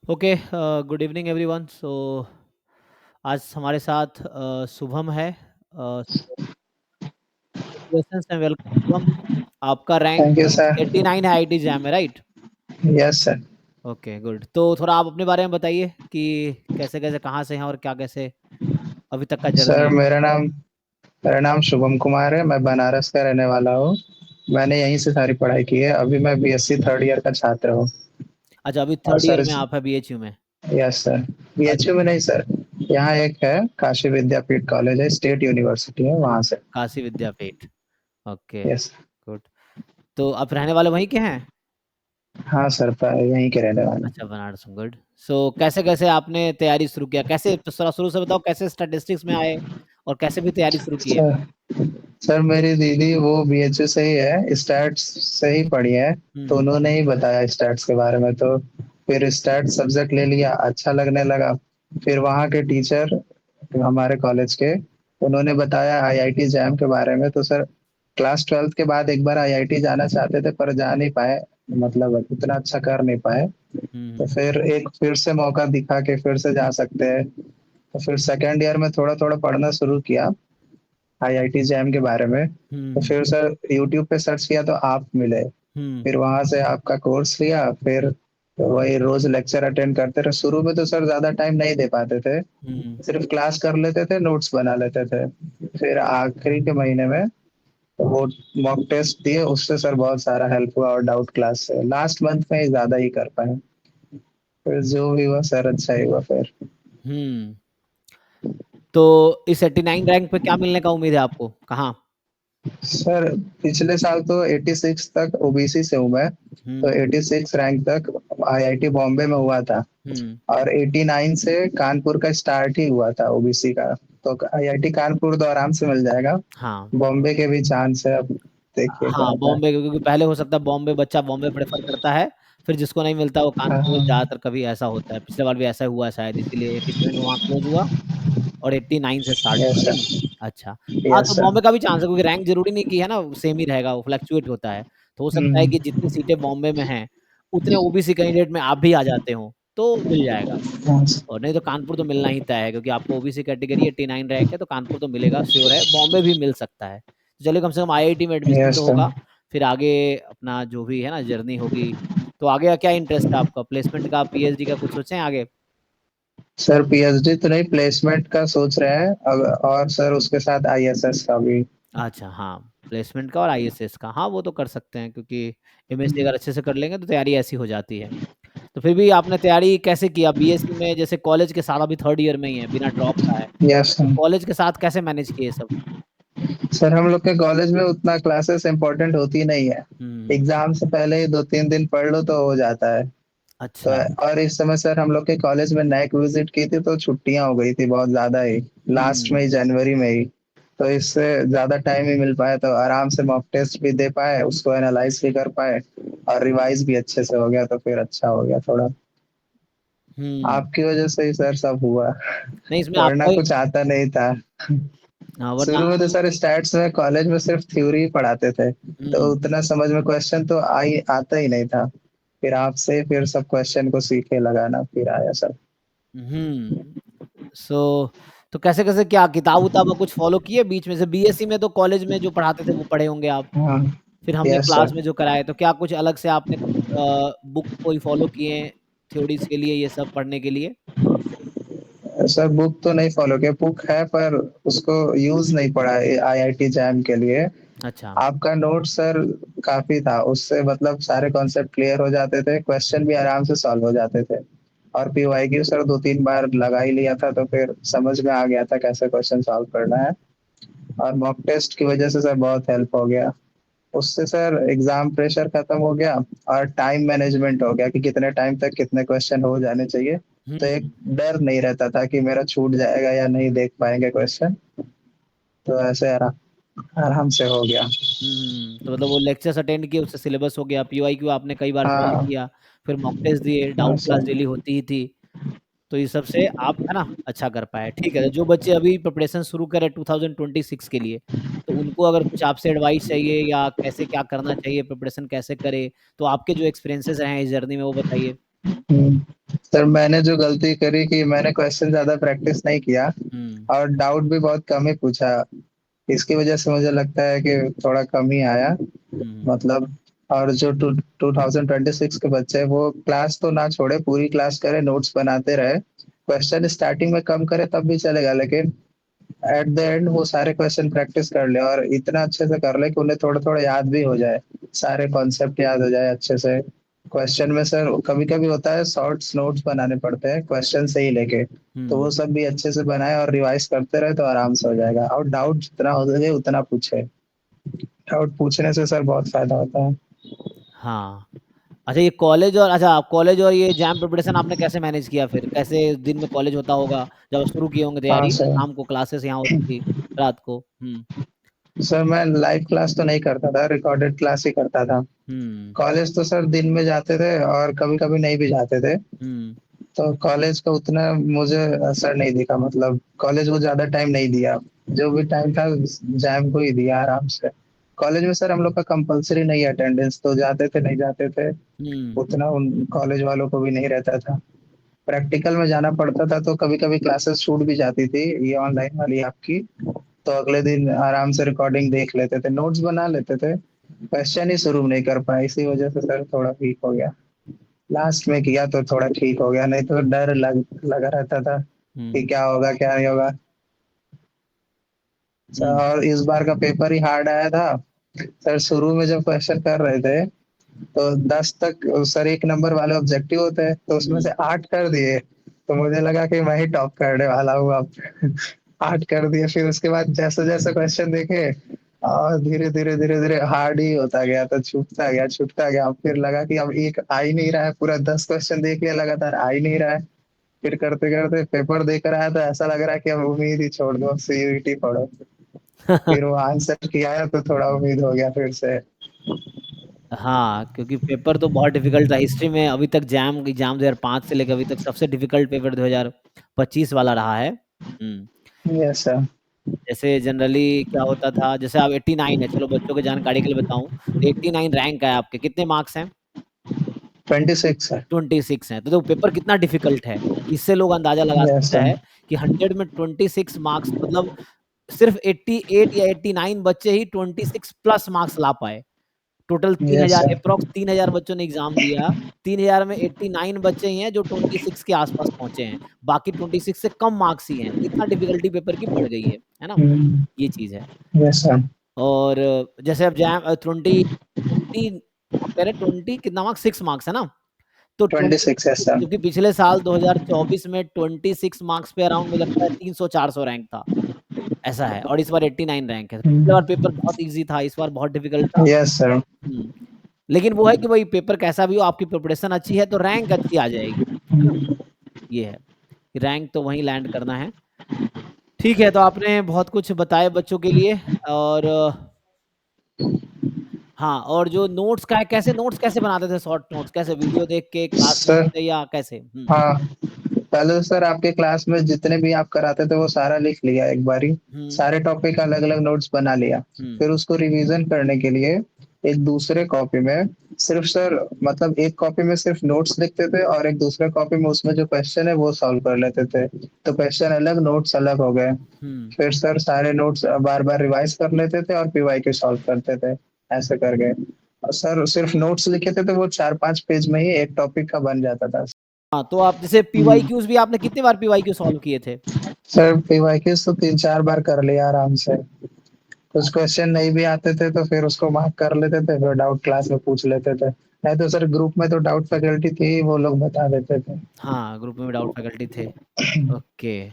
Okay, good evening everyone. So आज हमारे साथ शुभम है। Congratulations and welcome Shubham. आपका रैंक थैंक यू सर। 89 है आईआईटी जैम में, right? Yes sir. Okay, good. तो थोड़ा आप अपने बारे में बताइए कि कैसे कैसे कहाँ से हैं और क्या कैसे अभी तक का जर्नी सर है। मेरा नाम शुभम कुमार है। मैं बनारस का रहने वाला हूँ। मैंने यहीं से सारी पढ़ाई की है। अभी मैं बीएससी थर्ड ईयर का छात्र हूँ। अच्छा, अभी और थर्ड ईयर सर, में आप है बीएचयू में? Yes sir. बीएचयू में नहीं सर। यहाँ एक है काशी विद्यापीठ कॉलेज है, स्टेट यूनिवर्सिटी है, वहाँ से। Kashi Vidyapith. Okay, yes. Good. तो आप रहने वाले वहीं के हैं? हाँ सर, यहीं के रहने वाले अच्छा, बनारस, गुड। सो कैसे कैसे आपने तैयारी शुरू किया, कैसे तो शुरू से बताओ, कैसे स्टैटिस्टिक्स में आए और कैसे भी तैयारी शुरू किए? सर। सर मेरी दीदी वो बीएचयू से ही है, स्टैट्स से ही पढ़ी है। तो हम्म। उन्होंने ही बताया स्टैट्स के बारे में, तो फिर स्टैट्स सब्जेक्ट ले लिया, अच्छा लगने लगा। फिर वहाँ के टीचर, हमारे कॉलेज के, उन्होंने बताया आईआईटी जैम के बारे में। तो सर, क्लास 12th के बाद एक बार आईआईटी जाना चाहते थे पर जा नहीं पाए, मतलब उतना अच्छा कर नहीं पाए। तो हम्म। फिर एक फिर से मौका दिखा के फिर से जा सकते हैं। तो फिर सेकेंड ईयर में थोड़ा थोड़ा पढ़ना शुरू किया आईआईटी जैम के बारे में। तो हम्म। फिर सर यूट्यूब पे सर्च किया तो आप मिले। हम्म। फिर वहां से आपका कोर्स लिया। फिर वही रोज लेक्चर अटेंड करते रहे। शुरू में तो सर ज्यादा टाइम नहीं दे पाते थे, हम्म। सिर्फ क्लास कर लेते थे, नोट्स बना लेते थे। फिर आखिरी के महीने में वो मॉक टेस्ट दिए, उससे सर बहुत सारा हेल्प हुआ। और डाउट क्लास से लास्ट मंथ में ही ज्यादा ही कर पाए। फिर जो भी हुआ सर, अच्छा ही हुआ फिर। हम्म। तो इस 89 रैंक पे क्या मिलने का उम्मीद है आपको, कहाँ? सर पिछले साल तो 86 तक ओबीसी से हूँ मैं। तो हम्म। 86 रैंक तक आईआईटी बॉम्बे में हुआ था। हम्म। और 89 से कानपुर का स्टार्ट ही हुआ था ओबीसी का। तो आईआईटी कानपुर तो आराम से मिल जाएगा। हाँ। बॉम्बे के भी चांस है, अब देखिए क्या हाँ, होता है। बॉम्बे, क्योंकि पहले हो सकता है बॉम्बे, बच्चा बॉम्बे प्रेफर करता है, फिर जिसको नहीं मिलता वो कानपुर, हाँ। ज्यादातर कभी ऐसा होता है। पिछले बार भी ऐसा हुआ शायद, इसीलिए 87 में वहाँ क्लोज हुआ और 89 से स्टार्ट यस हुआ, सर। नहीं? अच्छा। हाँ, यस तो सर। बॉम्बे का भी चांस है, क्योंकि रैंक जरूरी नहीं कि है ना सेम ही रहेगा, वो फ्लक्चुएट होता है। तो हो सकता है हम्म। कि जितनी सीटें बॉम्बे में हैं उतने ओबीसी कैंडिडेट में आप भी आ जाते हो, तो मिल जाएगा। हाँ, और नहीं तो कानपुर तो मिलना ही तय है, क्योंकि आपको ओबीसी कैटेगरी 89 रैंक है, तो कानपुर तो मिलेगा, श्योर है। बॉम्बे भी मिल सकता है, तो चलिए कम से कम आईआईटी में एडमिशन यस तो सर। होगा। फिर आगे अपना जो भी है ना जर्नी होगी। तो आगे का क्या इंटरेस्ट है आपका, प्लेसमेंट का, पीएचडी का कुछ सोचे हैं आगे? सर पीएचडी तो नहीं, प्लेसमेंट का सोच रहे हैं अब। और सर उसके साथ आईएसएस का भी। अच्छा, हाँ, प्लेसमेंट का और आईएसएस का, हाँ वो तो कर सकते हैं, क्योंकि एमएससी अगर अच्छे से कर लेंगे तो तैयारी ऐसी हो जाती है। तो फिर भी आपने तैयारी कैसे किया बीएससी में, जैसे कॉलेज के साथ अभी थर्ड ईयर में ही है, बिना ड्रॉप का है, यस तो सर। कॉलेज के साथ कैसे मैनेज किए सब? सर हम लोग के कॉलेज में उतना क्लासेस इंपॉर्टेंट होती नहीं है। हम्म। एग्जाम से पहले ही 2-3 दिन पढ़ लो तो हो जाता है। तो अच्छा। और इस समय सर हम लोग के कॉलेज में नैक विजिट की थी, तो छुट्टियां हो गई थी बहुत ज्यादा ही, लास्ट हम्म। में ही, जनवरी में ही। तो इससे ज्यादा टाइम ही मिल पाया, तो आराम से मॉक टेस्ट भी दे पाए, उसको एनालाइज भी कर पाए। और रिवाइज भी अच्छे से हो गया, तो फिर अच्छा हो गया थोड़ा। हम्म। आपकी वजह से ही सर सब हुआ। नहीं, इसमें पढ़ना आपका ही। कुछ आता नहीं था। हाँ, वरना। शुरू में तो सर स्टैट्स में कॉलेज में सिर्फ थ्योरी ही पढ़ाते थे, तो हम्म। उतना समझ में क्वेश्चन तो आता ही नहीं था। फिर आपसे फिर सब क्वेश्चन को सीखे लगाना, फिर आया सब। हम्म। सो तो कैसे कैसे क्या किताब उताब कुछ फॉलो किए बीच में से? बीएससी में तो कॉलेज में जो पढ़ाते थे वो पढ़े होंगे आप, हाँ। फिर हमने यस क्लास सर। में जो कराए, तो क्या कुछ अलग से आपने कुछ बुक कोई फॉलो किए थ्योरीज के लिए, ये सब पढ़ने के लिए? सर बुक तो नहीं फॉलो किया, बुक है पर उसको यूज नहीं पड़ा आईआईटी जैम के लिए। अच्छा। आपका नोट सर काफी था, उससे मतलब सारे कॉन्सेप्ट क्लियर हो जाते थे, क्वेश्चन भी आराम से सॉल्व हो जाते थे। और पीवाईक्यू सर 2-3 बार लगा ही लिया था, तो फिर समझ में आ गया था कैसे क्वेश्चन सॉल्व करना है। और मॉक टेस्ट की वजह से सर बहुत हेल्प हो गया। उससे सर एग्जाम प्रेशर खत्म हो गया। और टाइम मैनेजमेंट हो गया कि कितने टाइम तक कितने क्वेश्चन हो जाने चाहिए। तो एक हम्म। डर नहीं रहता था कि मेरा छूट जाएगा या नहीं देख पाएंगे क्वेश्चन। तो ऐसे आराम से हो गया। तो मतलब वो लेक्चर्स अटेंड किए, उससे सिलेबस हो गया, पीवाईक्यू आपने कई बार सॉल्व हाँ। किया, फिर मॉक टेस्ट दिए, हाँ डाउट क्लास सर। डेली होती ही थी, तो ये सब से आप है ना अच्छा कर पाए। ठीक है, तो जो बच्चे अभी प्रिपरेशन शुरू करें 2026 के लिए, तो उनको अगर कुछ आपसे एडवाइस चाहिए या कैसे क्या करना चाहिए, प्रिपरेशन कैसे करे, तो आपके जो एक्सपीरियंसेस रहे हैं इस जर्नी में वो बताइए। सर मैंने जो गलती करी कि मैंने क्वेश्चन ज्यादा प्रैक्टिस नहीं किया हुँ, और डाउट भी बहुत कम ही पूछा। इसकी वजह से मुझे लगता है कि थोड़ा कम ही आया। हुँ, मतलब और जो 2026 के बच्चे हैं वो क्लास तो ना छोड़े, पूरी क्लास करे, नोट्स बनाते रहे, क्वेश्चन स्टार्टिंग में कम करे तब भी चलेगा, लेकिन एट द एंड वो सारे क्वेश्चन प्रैक्टिस कर ले और इतना अच्छे से कर ले कि उन्हें थोड़ा थोड़ा याद भी हो जाए, सारे कॉन्सेप्ट याद हो जाए अच्छे से। क्वेश्चन में सर कभी कभी होता है शॉर्ट्स नोट्स बनाने पड़ते हैं क्वेश्चन से ही लेके, तो हुँ। वो सब भी अच्छे से बनाए और रिवाइज करते रहे तो आराम से हो जाएगा। और डाउट जितना हो सके उतना पूछे, डाउट पूछने से सर बहुत फायदा होता है। हाँ। अच्छा ये कॉलेज और अच्छा कॉलेज और ये एग्ज़ाम प्रिपरेशन आपने कैसे मैनेज किया फिर? कैसे दिन में कॉलेज होता होगा, जब शुरू किए होंगे हाँ तैयारी, सर। शाम को क्लासेस यहाँ होती थी, रात को? हुँ, सर मैं लाइव क्लास तो नहीं करता था, रिकॉर्डेड क्लास ही करता था। हुँ, कॉलेज तो सर दिन में जाते थे और कभी कभी नहीं भी जाते थे, हुँ, तो कॉलेज का उतना मुझे असर नहीं दिखा, मतलब कॉलेज को ज्यादा टाइम नहीं दिया, जो भी टाइम था जैम को ही दिया आराम से। कॉलेज में सर हम लोग का कंपलसरी नहीं है अटेंडेंस, तो जाते थे नहीं जाते थे हुँ, उतना उन कॉलेज वालों को भी नहीं रहता था। प्रैक्टिकल में जाना पड़ता था तो कभी कभी क्लासेस छूट भी जाती थी, ये ऑनलाइन वाली आपकी, तो अगले दिन आराम से रिकॉर्डिंग देख लेते थे, नोट्स बना लेते थे। क्वेश्चन ही शुरू नहीं कर पाए, इसी वजह से सर थोड़ा वीक हो गया। लास्ट में किया तो थोड़ा ठीक हो गया, नहीं तो डर लगा रहता था कि हुँ, क्या होगा क्या नहीं होगा। हुँ, और इस बार का पेपर ही हार्ड आया था सर। शुरू में जब क्वेश्चन कर रहे थे तो 10 तक सर एक नंबर वाले ऑब्जेक्टिव होते हैं, तो उसमें हुँ। से 8 कर दिए, तो मुझे लगा कि मैं ही टॉप करने वाला हूँ अब। 8 कर दिए, फिर उसके बाद जैसे जैसे क्वेश्चन देखे और धीरे धीरे धीरे धीरे हार्ड ही होता गया, तो छूटता गया छूटता गया, फिर लगा कि अब एक आ ही नहीं रहा है, पूरा 10 क्वेश्चन देख लिया लगातार, आ ही नहीं रहा है। फिर करते करते पेपर देकर आया तो ऐसा लग रहा है कि अब उम्मीद ही छोड़ दो, सीयूईटी पढ़ो। फिर वो आंसर किया है तो थोड़ा उम्मीद हो गया फिर से। हाँ, क्योंकि पेपर तो बहुत डिफिकल्ट था। हिस्ट्री में अभी तक एग्जाम 2005 से लेकर अभी तक सबसे डिफिकल्ट पेपर 2025 वाला रहा है। Yes sir. जैसे जनरली क्या होता था, जैसे आप 89 है, चलो बच्चों की जानकारी के लिए बताऊं, तो 89 रैंक है आपके, कितने मार्क्स हैं? 26 है। 26 हैं। तो पेपर कितना डिफिकल्ट है, इससे लोग अंदाजा लगा यस सकता सर। है कि 100 में 26 मार्क्स मतलब सिर्फ 88 या 89 बच्चे ही 26 प्लस मार्क्स ला पाए। Total yes 3000 sir. अप्रॉक्स 3000 बच्चों ने एग्जाम दिया। 3000 में 89 बच्चे ही हैं जो 26 के आसपास पहुंचे हैं, बाकी 26 से कम मार्क्स ही हैं। तो इतना डिफिकल्टी पेपर की बढ़ गई है ना? ये चीज है। Yes sir. और जैसे अब जैम 20 आप कह रहे 20 कितना मार्क्स, 6 मार्क्स है ना? तो 20, 26 यस सर। क्योंकि पिछले साल 2024 में 26 मार्क्स पे अराउंड मुझे लगता है 300-400 रैंक था, ऐसा है। और इस बार 89 रैंक है। पिछले बार पेपर बहुत इजी था, इस बार बहुत डिफिकल्ट था। Yes sir. लेकिन वो है कि भाई पेपर कैसा भी हो, आपकी प्रिपरेशन अच्छी है तो रैंक अच्छी आ जाएगी, है ना? ये है कि रैंक तो वहीं लैंड करना है। ठीक है, तो आपने बहुत कुछ बताए बच्चों के लिए। और हाँ, और जो नोट्स का है, कैसे नोट्स कैसे बनाते थे? शॉर्ट नोट्स कैसे, वीडियो देख के क्लास में सर होते या कैसे? हाँ, पहले तो सर आपके क्लास में जितने भी आप कराते थे वो सारा लिख लिया एक बारी, हुँ, सारे टॉपिक अलग अलग नोट्स बना लिया। हुँ, फिर उसको रिवीजन करने के लिए एक दूसरे कॉपी में सिर्फ सर, मतलब एक कॉपी में सिर्फ नोट्स लिखते थे और एक दूसरे कॉपी में उसमें जो क्वेश्चन है वो सॉल्व कर लेते थे, तो क्वेश्चन अलग नोट्स अलग हो गए। हुँ। फिर सर सारे नोट्स बार बार रिवाइज कर लेते थे और पीवाईक्यू सॉल्व करते थे, ऐसे कर गए। और सर सिर्फ नोट्स लिखे थे तो वो 4-5 पेज में ही एक टॉपिक का बन जाता था। हाँ, तो आप जैसे हम्म। पीवाईक्यूज़ भी आपने कितनी बार पीवाईक्यू सॉल्व किए थे? सर पीवाईक्यूज तो 3-4 बार कर लिया आराम से। कुछ क्वेश्चन नहीं भी आते थे तो फिर उसको मार्क कर लेते थे, फिर डाउट क्लास में पूछ लेते थे, नहीं तो सर ग्रुप में तो डाउट फैकल्टी थी, वो लोग बता देते थे। हाँ, ग्रुप में डाउट फैकल्टी थे। ओके,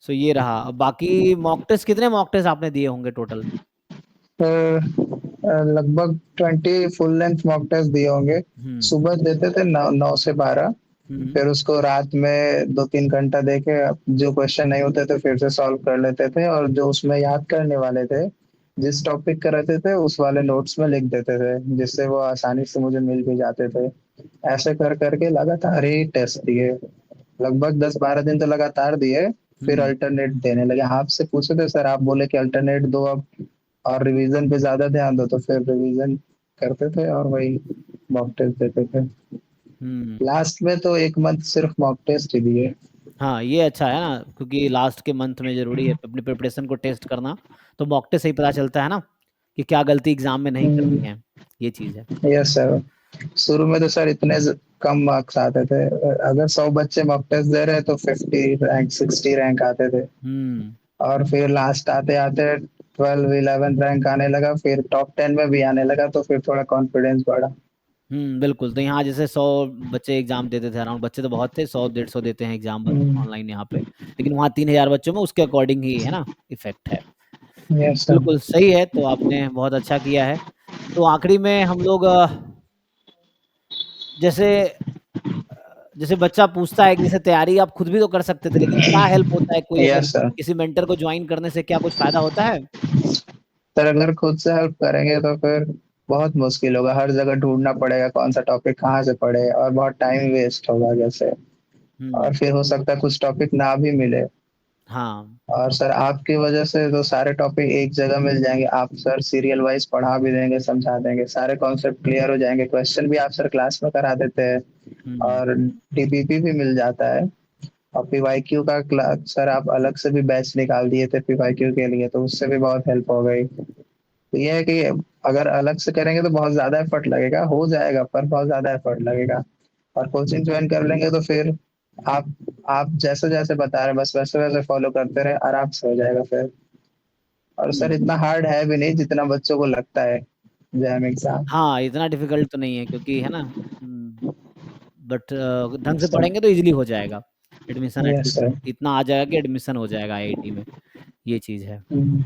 सो ये रहा। अब बाकी मॉक टेस्ट, कितने मॉक टेस्ट आपने दिए होंगे टोटल? लगभग 20 फुल लेंथ मॉक टेस्ट दिए होंगे। हुँ, सुबह देते थे 9 से 12, हुँ, फिर उसको रात में 2-3 घंटा देके जो क्वेश्चन नहीं होते थे फिर से सॉल्व कर लेते थे, और जो उसमें याद करने वाले थे, जिस टॉपिक का रहते थे उस वाले नोट्स में लिख देते थे, जिससे वो आसानी से मुझे मिल भी जाते थे। ऐसे कर करके लगातार ही टेस्ट दिए, लगभग 10-12 दिन तो लगातार दिए। फिर हुँ। अल्टरनेट देने लगे, आपसे पूछे थे सर, आप बोले कि अल्टरनेट दो अब और रिवीजन पे ज्यादा ध्यान दो, तो फिर रिवीजन करते थे और वही मॉक टेस्ट देते थे। हुँ। लास्ट में तो 1 मंथ सिर्फ मॉक टेस्ट ही दिए। हाँ, ये अच्छा है ना, क्योंकि लास्ट के मंथ में ज़रूरी है अपनी प्रिपरेशन को टेस्ट करना, तो मॉक टेस्ट से ही पता चलता है ना, कि क्या गलती एग्ज़ाम में नहीं करनी है, ये चीज़ है। Yes sir. शुरू में तो सर इतने कम मार्क्स आते थे, अगर 100 बच्चे मॉक टेस्ट दे रहे हैं तो 50 रैंक 60 रैंक आते थे। हुँ। और फिर लास्ट आते आते 12 11 रैंक आने लगा, फिर टॉप 10 में भी आने लगा, तो फिर थोड़ा कॉन्फिडेंस बढ़ा। बिल्कुल, तो यहाँ जैसे 100 बच्चे एग्ज़ाम देते थे अराउंड, बच्चे तो बहुत थे, 100 डेढ़ 100 देते हैं एग्ज़ाम बस ऑनलाइन यहाँ पे, लेकिन वहाँ 3000 बच्चों में उसके अकॉर्डिंग ही है ना, इफ़ेक्ट है। Yes sir. बिल्कुल, सही है, तो आपने बहुत अच्छा किया है। तो आखिरी में हम लोग जैसे जैसे बच्चा पूछता है कि जैसे तैयारी आप खुद भी तो कर सकते थे, लेकिन क्या हेल्प होता है, कोई अगर यस सर। किसी मेंटर को जॉइन करने से क्या कुछ फ़ायदा होता है? सर अगर खुद से हेल्प करेंगे तो फिर बहुत मुश्किल होगा, हर जगह ढूँढना पड़ेगा कौन सा टॉपिक कहाँ से पढ़े, और बहुत टाइम वेस्ट होगा जैसे। हुँ, और फिर हो सकता है कुछ टॉपिक ना भी मिले। हाँ। और सर आपकी वजह से तो सारे टॉपिक एक जगह मिल जाएँगे। आप सर सीरियल वाइज़ पढ़ा भी देंगे, समझा देंगे, सारे कॉन्सेप्ट क्लियर हो जाएँगे। क्वेश्चन भी आप सर क्लास में करा देते हैं, हुँ, और डीपीपी भी मिल जाता है। और पीवाईक्यू का क्ला सर आप अलग से भी बैच निकाल दिए थे पीवाईक्यू के लिए, तो उससे भी बहुत हेल्प हो गई। तो ये है कि अगर अलग से करेंगे तो बहुत ज़्यादा एफर्ट लगेगा, हो जाएगा पर बहुत ज़्यादा एफर्ट लगेगा। और कोचिंग जॉइन कर लेंगे तो फिर आप आप जैसे-जैसे बता रहे हैं बस वैसे-वैसे फॉलो करते रहे, आराम से हो जाएगा फिर। और सर हुँ। इतना हार्ड है भी नहीं जितना बच्चों को लगता है, जैम एग्ज़ाम। हाँ, इतना डिफ़िकल्ट तो नहीं है क्योंकि है ना बट ढंग से सर, पढ़ेंगे तो ईज़िली हो जाएगा। Admission yes at least sir. इतना आ जाएगा कि एडमिशन हो जाएगा आईआईटी में, ये चीज़ है। हुँ,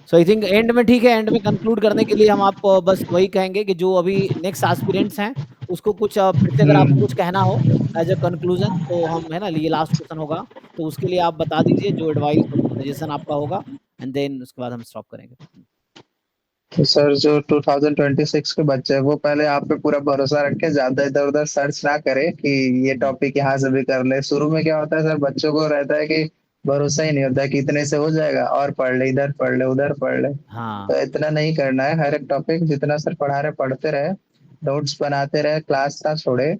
सो आई थिंक एंड में ठीक है, एंड में कंक्लूड करने के लिए हम आपको बस वही कहेंगे कि जो अभी नेक्स्ट एस्पिरेंट्स हैं, उसको कुछ फिर से अगर आपको कुछ हुँ। कहना हो एज़ अ कंक्लूज़न तो हम है ना, ये लास्ट क्वेश्चन होगा, तो उसके लिए आप बता दीजिए जो एडवाइस और जो सजेशन आपका होगा एंड देन उसके बाद हम स्टॉप करेंगे। तो सर जो 2026 के बच्चे हैं वो पहले आप पे पूरा भरोसा रख के ज़्यादा इधर-उधर सर्च ना करें कि ये हुँ, टॉपिक यहाँ से भी कर ले। शुरू में क्या होता है सर, बच्चों को रहता है कि भरोसा ही नहीं होता है कि इतने से हो जाएगा, और पढ़ ले, इधर पढ़ ले, उधर पढ़ ले। हाँ, तो इतना नहीं करना है, हर एक टॉपिक जितना सर पढ़ा रहे पढ़ते रहे, नोट्स बनाते रहे, क्लास ना छोड़े,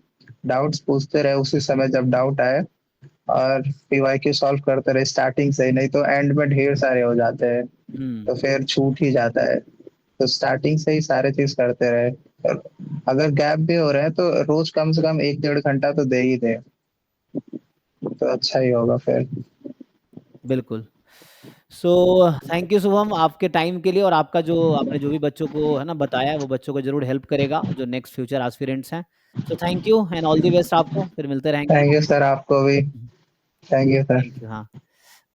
डाउट्स पूछते रहे उसी समय जब डाउट आए, और पीवाईक्यू सॉल्व करते रहे स्टार्टिंग से ही, नहीं तो एंड में ढेर सारे हो जाते हैं, हुँ, तो फिर छूट ही जाता है। तो स्टार्टिंग से ही सारे चीज़ करते रहे, और अगर गैप भी हो रहे हैं तो रोज़ कम से कम 1 डेढ़ घंटा तो दे ही दें, तो अच्छा ही होगा फिर। बिल्कुल। सो थैंक यू शुभम आपके टाइम के लिए और आपका जो आपने जो भी बच्चों को है ना बताया, वो बच्चों को ज़रूर हेल्प करेगा, जो नेक्स्ट फ्यूचर एस्पिरेंट्स हैं। So thank you and all the best आपको, फिर मिलते रहेंगे, है थैंक ना? यू सर आपको भी। Thank you sir. Thank you, हाँ।